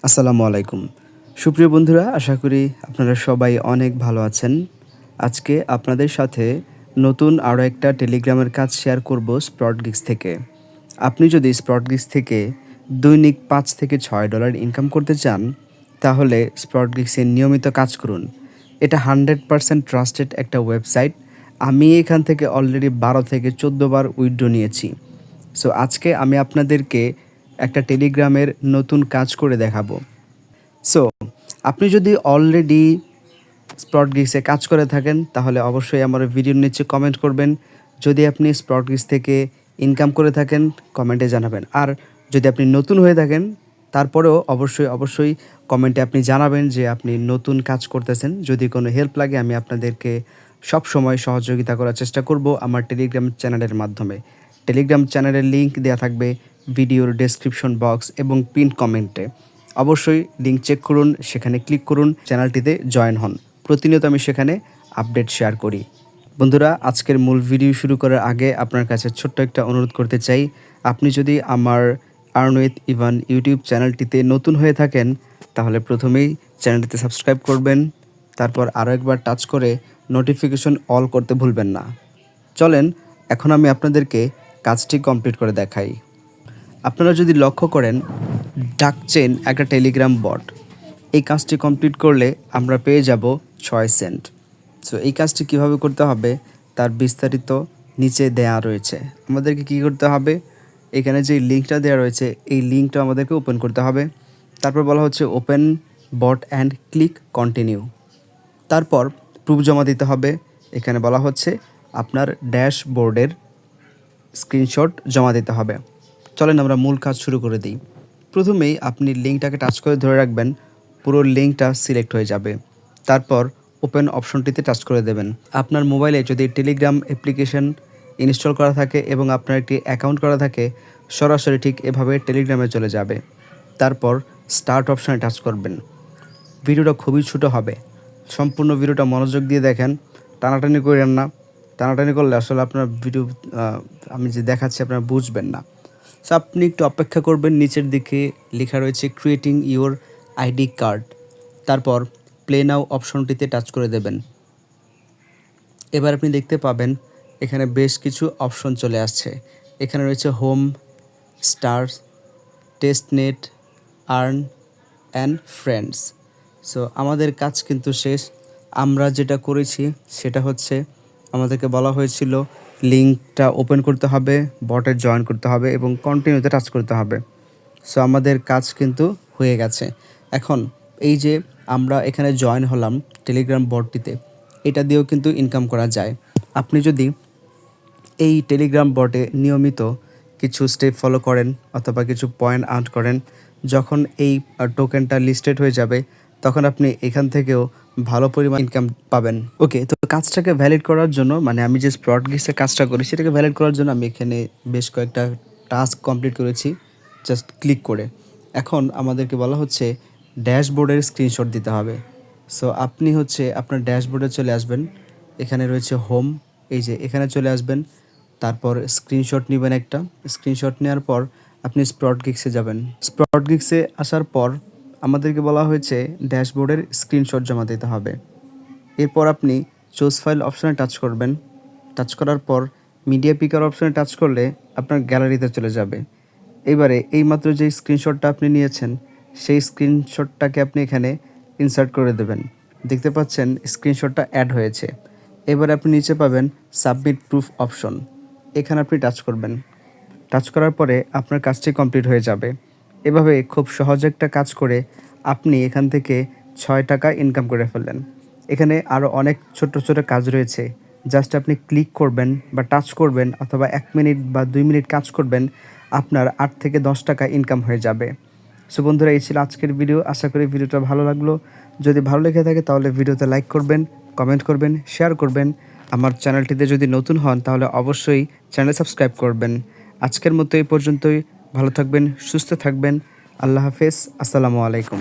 আসসালামু আলাইকুম। সুপ্রিয় বন্ধুরা, আশা করি আপনারা সবাই অনেক ভালো আছেন। আজকে আপনাদের সাথে নতুন আরও একটা টেলিগ্রামের কাজ শেয়ার করব স্প্রটগিগস থেকে। আপনি যদি স্প্রটগিগস থেকে দৈনিক $5 থেকে $6 ইনকাম করতে চান, তাহলে স্প্রটগিগসে নিয়মিত কাজ করুন। এটা 100% ট্রাস্টেড একটা ওয়েবসাইট। আমি এখান থেকে অলরেডি 12 থেকে 14 বার উইথড্র নিয়েছি। সো আজকে আমি আপনাদেরকে একটা টেলিগ্রামের নতুন কাজ করে দেখাবো। সো আপনি যদি অলরেডি স্প্রটগিগসে কাজ করে থাকেন, তাহলে অবশ্যই আমার ভিডিওর নিচে কমেন্ট করবেন। যদি আপনি স্প্রটগিগস থেকে ইনকাম করে থাকেন, কমেন্টে জানাবেন। আর যদি আপনি নতুন হয়ে থাকেন, তারপরেও অবশ্যই কমেন্টে আপনি জানাবেন যে আপনি নতুন কাজ করতেছেন। যদি কোনো হেল্প লাগে, আমি আপনাদেরকে সবসময় সহযোগিতা করার চেষ্টা করব আমার টেলিগ্রাম চ্যানেলের মাধ্যমে। টেলিগ্রাম চ্যানেলের লিঙ্ক দেওয়া থাকবে ভিডিওর ডেসক্রিপশন বক্স এবং পিন কমেন্টে। অবশ্যই লিঙ্ক চেক করুন, সেখানে ক্লিক করুন, চ্যানেলটিতে জয়েন হন। প্রতিনিয়ত আমি সেখানে আপডেট শেয়ার করি। বন্ধুরা, আজকের মূল ভিডিও শুরু করার আগে আপনার কাছে ছোট্ট একটা অনুরোধ করতে চাই। আপনি যদি আমার আর্ন উইথ ইভান ইউটিউব চ্যানেলটিতে নতুন হয়ে থাকেন, তাহলে প্রথমেই চ্যানেলটিতে সাবস্ক্রাইব করবেন। তারপর আরও একবার টাচ করে নোটিফিকেশন অল করতে ভুলবেন না। চলেন, এখন আমি আপনাদেরকে কাজটি কমপ্লিট করে দেখাই। আপনারা যদি লক্ষ্য করেন, ডাকচেন একটা টেলিগ্রাম বট। এই কাজটি কমপ্লিট করলে আমরা পেয়ে যাব 6 সেন্ট। সো এই কাজটি কিভাবে করতে হবে তার বিস্তারিত নিচে দেয়া রয়েছে। আমাদেরকে কি করতে হবে, এখানে যে লিঙ্কটা দেওয়া রয়েছে এই লিঙ্কটা আমাদেরকে ওপেন করতে হবে। তারপর বলা হচ্ছে open bot and click continue. তারপর প্রুফ জমা দিতে হবে। এখানে বলা হচ্ছে আপনার ড্যাশবোর্ডের স্ক্রিনশট জমা দিতে হবে। চলেন আমরা মূল কাজ শুরু করে দিই। প্রথমেই আপনি লিঙ্কটাকে টাচ করে ধরে রাখবেন, পুরো লিঙ্কটা সিলেক্ট হয়ে যাবে। তারপর ওপেন অপশনটিতে টাচ করে দেবেন। আপনার মোবাইলে যদি টেলিগ্রাম অ্যাপ্লিকেশন ইনস্টল করা থাকে এবং আপনার একটি অ্যাকাউন্ট করা থাকে, সরাসরি ঠিক এভাবে টেলিগ্রামে চলে যাবে। তারপর স্টার্ট অপশনে টাচ করবেন। ভিডিওটা খুবই ছোটো হবে, সম্পূর্ণ ভিডিওটা মনোযোগ দিয়ে দেখেন, টানাটানি করেন না। টানাটানি করলে আসলে আপনার ভিডিও আমি যে দেখাচ্ছি আপনারা বুঝবেন না। সো আপনি একটু অপেক্ষা করবেন। নিচের দিকে লেখা রয়েছে ক্রিয়েটিং ইওর আইডি কার্ড। তারপর প্লে নাও অপশনটিতে টাচ করে দেবেন। এবার আপনি দেখতে পাবেন এখানে বেশ কিছু অপশন চলে আসছে। এখানে রয়েছে home, stars, testnet, earn and friends. So আমাদের কাজ কিন্তু শেষ। আমরা যেটা করেছি সেটা হচ্ছে, আমাদেরকে বলা হয়েছিল লিঙ্কটা ওপেন করতে হবে, বটে জয়েন করতে হবে এবং কন্টিনিউতে টাচ করতে হবে। সো আমাদের কাজ কিন্তু হয়ে গেছে। এখন এই যে আমরা এখানে জয়েন হলাম টেলিগ্রাম বটটিতে, এটা দিয়েও কিন্তু ইনকাম করা যায়। আপনি যদি এই টেলিগ্রাম বটে নিয়মিত কিছু স্টেপ ফলো করেন অথবা কিছু পয়েন্ট আর্ন করেন, যখন এই টোকেনটা লিস্টেড হয়ে যাবে, তখন আপনি এখান থেকেও ভালো পরিমাণ ইনকাম পাবেন। ওকে, তো কাজটাকে ভ্যালিড করার জন্য, মানে আমি যে স্প্রটগিগসে কাজটা করি সেটাকে ভ্যালিড করার জন্য আমি এখানে বেশ কয়েকটা টাস্ক কমপ্লিট করেছি জাস্ট ক্লিক করে। এখন আমাদেরকে বলা হচ্ছে ড্যাশবোর্ডের স্ক্রিনশট দিতে হবে। সো আপনি হচ্ছে আপনার ড্যাশবোর্ডে চলে আসবেন। এখানে রয়েছে হোম, এই যে এখানে চলে আসবেন। তারপর স্ক্রিনশট নেবেন একটা। স্ক্রিনশট নেওয়ার পর আপনি স্প্রটগিগসে যাবেন। স্প্রটগিগসে আসার পর আমাদেরকে বলা হয়েছে ড্যাশবোর্ডের স্ক্রিনশট জমা দিতে হবে। এরপর আপনি চুজ ফাইল অপশানে টাচ করবেন। টাচ করার পর মিডিয়া পিকার অপশানে টাচ করলে আপনার গ্যালারিতে চলে যাবে। এবারে এইমাত্র যে স্ক্রিনশটটা আপনি নিয়েছেন, সেই স্ক্রিনশটটাকে আপনি এখানে ইনসার্ট করে দেবেন। দেখতে পাচ্ছেন স্ক্রিনশটটা অ্যাড হয়েছে। এবারে আপনি নিচে পাবেন সাবমিট প্রুফ অপশন, এখানে আপনি টাচ করবেন। টাচ করার পরে আপনার কাজটি কমপ্লিট হয়ে যাবে। এভাবে খুব সহজ একটা কাজ করে আপনি এখান থেকে $6 ইনকাম করে ফেললেন। এখানে আরও অনেক ছোট ছোট কাজ রয়েছে। জাস্ট আপনি ক্লিক করবেন বা টাচ করবেন অথবা 1 মিনিট বা 2 মিনিট কাজ করবেন, আপনার $8 থেকে $10 ইনকাম হয়ে যাবে। সো বন্ধুরা, এই ছিল আজকের ভিডিও। আশা করি ভিডিওটা ভালো লাগলো। যদি ভালো লেগে থাকে তাহলে ভিডিওতে লাইক করবেন, কমেন্ট করবেন, শেয়ার করবেন। আমার চ্যানেলটিতে যদি নতুন হন তাহলে অবশ্যই চ্যানেল সাবস্ক্রাইব করবেন। আজকের মতো এই পর্যন্তই। ভালো থাকবেন, সুস্থ থাকবেন। আল্লাহ হাফেজ। আসসালামু আলাইকুম।